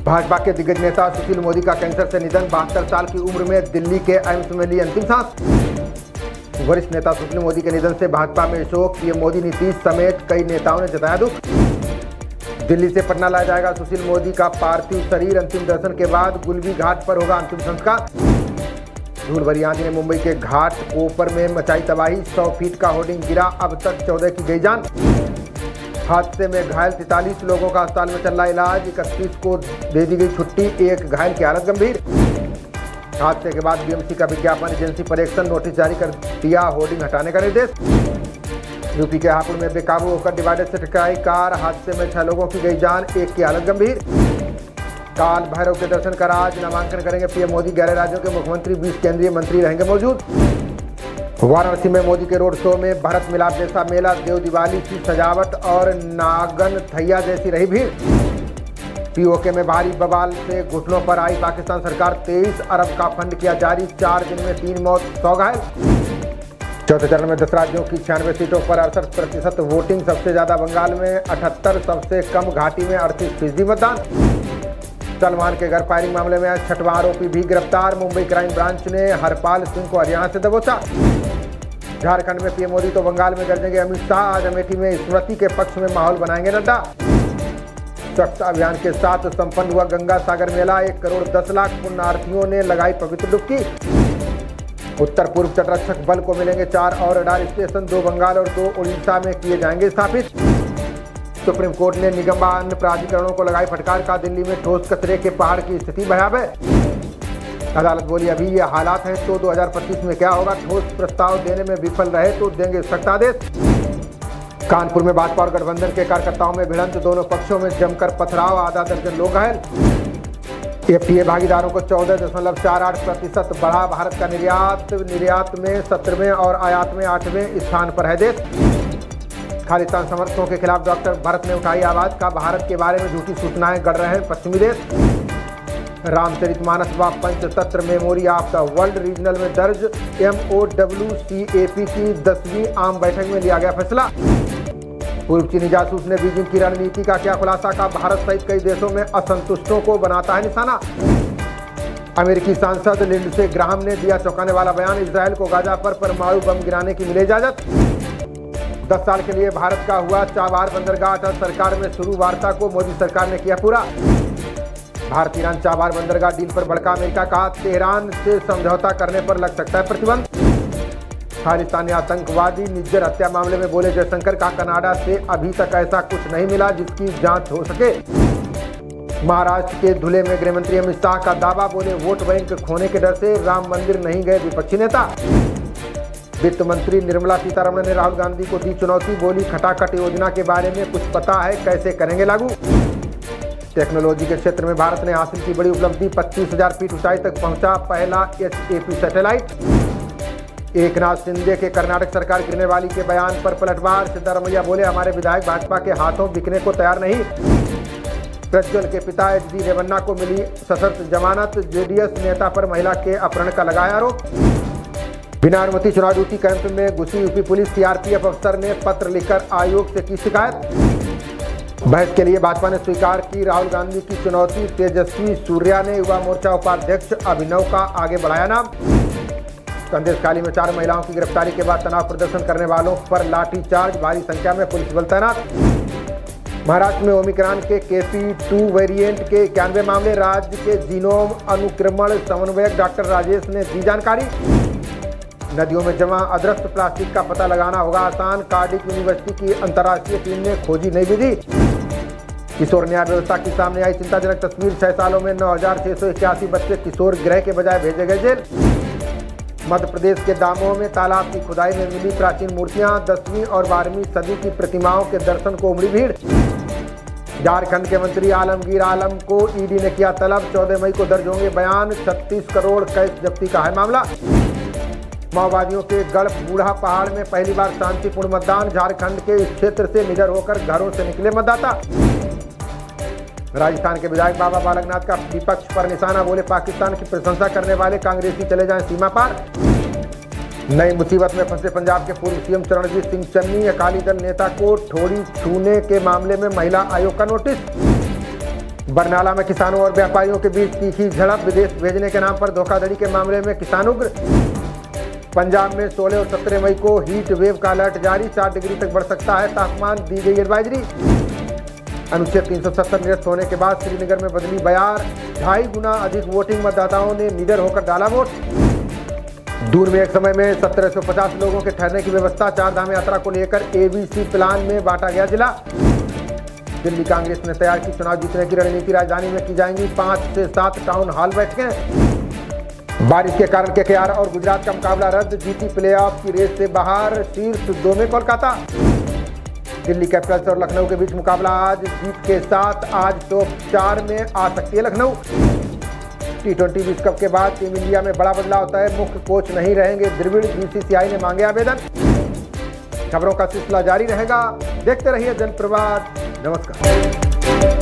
भाजपा के दिग्गज नेता सुशील मोदी का कैंसर से निधन। 72 साल की उम्र में दिल्ली के एम्स में ली अंतिम सांस। वरिष्ठ नेता सुशील मोदी के निधन से भाजपा में शोक। पीएम मोदी, नीतीश समेत कई नेताओं ने जताया दुख। दिल्ली से पटना लाया जाएगा सुशील मोदी का पार्थिव शरीर। अंतिम दर्शन के बाद गुलबी घाट पर होगा अंतिम संस्कार। धूल भरी आंधी ने मुंबई के घाट कोपर में मचाई तबाही। 100 फीट का होर्डिंग गिरा, अब तक 14 की गई जान। हादसे में घायल 43 लोगों का अस्पताल में चल रहा इलाज। 31 को दे दी गई छुट्टी, एक घायल की हालत गंभीर। हादसे के बाद बीएमसी का विज्ञापन एजेंसी पर एक्शन नोटिस जारी कर दिया, होर्डिंग हटाने का निर्देश। यूपी के हापुड़ में बेकाबू होकर डिवाइडर से टकराई कार। हादसे में 6 लोगों की गई जान, एक की हालत गंभीर। काल भैरव के दर्शन कर आज नामांकन करेंगे पीएम मोदी। 11 राज्यों के मुख्यमंत्री, 20 केंद्रीय मंत्री रहेंगे मौजूद। वाराणसी में मोदी के रोड शो में भरत मिलाप जैसा मेला, देव दिवाली की सजावट और नागन थैया जैसी रही भीड़। पीओके में भारी बवाल से घुटनों पर आई पाकिस्तान सरकार। 23 अरब का फंड किया जारी, 4 दिन में 3 मौत, 100 घायल। चौथे चरण में 10 राज्यों की 96 सीटों पर 68% वोटिंग। सबसे ज्यादा बंगाल में 78, सबसे कम घाटी में 38% मतदान। सलमान के घर फायरिंग मामले में 6वां आरोपी भी गिरफ्तार। मुंबई क्राइम ब्रांच ने हरपाल सिंह को हरियाणा से दबोचा। झारखंड में पीएम मोदी तो बंगाल में गरजेंगे अमित शाह। आज अमेठी में स्मृति के पक्ष में माहौल बनाएंगे नड्डा। स्वच्छता अभियान के साथ संपन्न हुआ गंगा सागर मेला। 1 करोड़ 10 लाख पुण्यार्थियों ने लगाई पवित्र डुबकी। उत्तर पूर्व तटरक्षक बल को मिलेंगे 4 और रडार स्टेशन। 2 बंगाल और 2 उड़ीसा में किए जाएंगे स्थापित। सुप्रीम कोर्ट ने निगमन प्राधिकरणों को लगाई फटकार। का दिल्ली में ठोस कचरे के पहाड़ की स्थिति भयावह। अदालत बोली, अभी ये हालात हैं तो 2025 में क्या होगा। ठोस प्रस्ताव देने में विफल रहे तो देंगे सख्त आदेश। कानपुर में भाजपा और गठबंधन के कार्यकर्ताओं में भिड़ंत। दोनों पक्षों में जमकर पथराव, आधा दर्जन लोग घायल। एफटीए भागीदारों को 14.48% बढ़ा भारत का निर्यात में 17वें और आयात में 8वें स्थान पर है देश। खालिस्तान समर्थकों के खिलाफ डॉक्टर भरत ने उठाई आवाज। का भारत के बारे में झूठी सूचनाएं गढ़ रहे हैं पश्चिमी देश। रामचरितमानस व Panchatantra memory of the world regional में दर्ज। MOWCAP की 10वीं आम बैठक में लिया गया फैसला। पूर्व चीनी जासूस ने बीजिंग की रणनीति का किया खुलासा। का भारत सहित कई देशों में असंतुष्टों को बनाता है निशाना। अमेरिकी सांसद लिंडसे ग्राहम ने दिया चौंकाने वाला बयान। इजरायल को गाजा पर परमाणु बम गिराने की मिली इजाजत। 10 साल के लिए भारत का हुआ चाबार बंदरगाह। अटल सरकार में शुरू वार्ता को मोदी सरकार ने किया पूरा। भारत ईरान चाबार बंदरगाह डील पर भड़का अमेरिका। कहा तेहरान से समझौता करने पर लग सकता है प्रतिबंध। खालिस्तानी आतंकवादी निज्जर हत्या मामले में बोले जयशंकर। का कनाडा से अभी तक ऐसा कुछ नहीं मिला जिसकी जांच हो सके। महाराष्ट्र के धुले में गृहमंत्री अमित शाह का दावा। बोले वोट बैंक खोने के डर से राम मंदिर नहीं गए विपक्षी नेता। वित्त मंत्री निर्मला सीतारमण ने राहुल गांधी को दी चुनौती। बोली खटाखट योजना के बारे में कुछ पता है, कैसे करेंगे लागू। टेक्नोलॉजी के क्षेत्र में भारत ने हासिल की बड़ी उपलब्धि। 25,000 फीट ऊंचाई तक पहुंचा पहला HAP सैटेलाइट। एकनाथ शिंदे के कर्नाटक सरकार गिरने वाली के बयान पर पलटवार। सिद्धारमैया बोले हमारे विधायक भाजपा के हाथों बिकने को तैयार नहीं। प्रज्वल के पिता HD रेवन्ना को मिली सशर्त जमानत। JDS नेता पर महिला के अपहरण का लगाया आरोप। बिना अनुमति चुनाव ड्यूटी कैंप में घुसी यूपी पुलिस। CRPF अफसर ने पत्र लिखकर आयोग से की शिकायत। बहस के लिए भाजपा ने स्वीकार की राहुल गांधी की चुनौती। तेजस्वी सूर्या ने युवा मोर्चा उपाध्यक्ष अभिनव का आगे बढ़ाया नाम। संदेशखाली में 4 महिलाओं की गिरफ्तारी के बाद तनाव प्रदर्शन करने वालों पर लाठीचार्ज। भारी संख्या में पुलिस बल तैनात। महाराष्ट्र में ओमिक्रॉन के KP.2 वेरिएंट के 91 मामले। राज्य के जीनोम अनुक्रमण समन्वयक डॉक्टर राजेश ने दी जानकारी। नदियों में जमा अदृश्य प्लास्टिक का पता लगाना होगा आसान। कार्डिफ यूनिवर्सिटी की अंतर्राष्ट्रीय टीम ने खोजी नई विधि। किशोर न्याय व्यवस्था की सामने आई चिंताजनक तस्वीर। 6 सालों में 9,681 बच्चे किशोर गृह के बजाय भेजे गए जेल। मध्य प्रदेश के दामोह में तालाब की खुदाई में मिली प्राचीन मूर्तियां। 10वीं और 12वीं सदी की प्रतिमाओं के दर्शन को उमड़ी भीड़। झारखंड के मंत्री आलमगीर आलम को ईडी ने किया तलब। 14 मई को दर्ज होंगे बयान। 36 करोड़ कैश जब्ती का है मामला। माओवादियों के गढ़ बूढ़ा पहाड़ में पहली बार शांतिपूर्ण मतदान। झारखंड के इस क्षेत्र से निडर होकर घरों से निकले मतदाता। राजस्थान के विधायक बाबा बालकनाथ का विपक्ष पर निशाना। बोले पाकिस्तान की प्रशंसा करने वाले कांग्रेसी चले जाएं सीमा पार। नई मुसीबत में फंसे पंजाब के पूर्व सीएम चरणजीत सिंह चन्नी, अकाली दल नेता को ठोड़ी छूने के मामले में महिला आयोग का नोटिस। बरनाला में किसानों और व्यापारियों के बीच तीखी झड़प, विदेश भेजने के नाम पर धोखाधड़ी के मामले में किसान उग्र। पंजाब में 16 और 17 मई को हीट वेव का अलर्ट जारी, 4 डिग्री तक बढ़ सकता है तापमान, दी गई एडवाइजरी। अनुच्छेद 370 निरस्त होने के बाद श्रीनगर में बदली बयार, 2.5 गुना अधिक वोटिंग मतदाताओं ने निडर होकर डाला वोट। दूर में एक समय में 1750 लोगों के ठहरने की व्यवस्था, 4 धाम यात्रा को लेकर ABC प्लान में बांटा गया जिला। दिल्ली कांग्रेस ने तैयार की चुनाव जीतने की रणनीति, राजधानी में की जाएंगी 5 से 7 टाउन हॉल बैठकें। बारिश के कारण KKR और गुजरात का मुकाबला रद्द, जीती प्लेऑफ की रेस से बाहर, शीर्ष 2 में कोलकाता। दिल्ली कैपिटल्स और लखनऊ के बीच मुकाबला आज, जीत के साथ आज टॉप 4 में आ सकती है लखनऊ। T20 विश्व कप के बाद टीम इंडिया में बड़ा बदलाव होता है, मुख्य कोच नहीं रहेंगे द्रविड़, BCCI ने मांगे आवेदन। खबरों का सिलसिला जारी रहेगा, देखते रहिए जनप्रवाद। नमस्कार।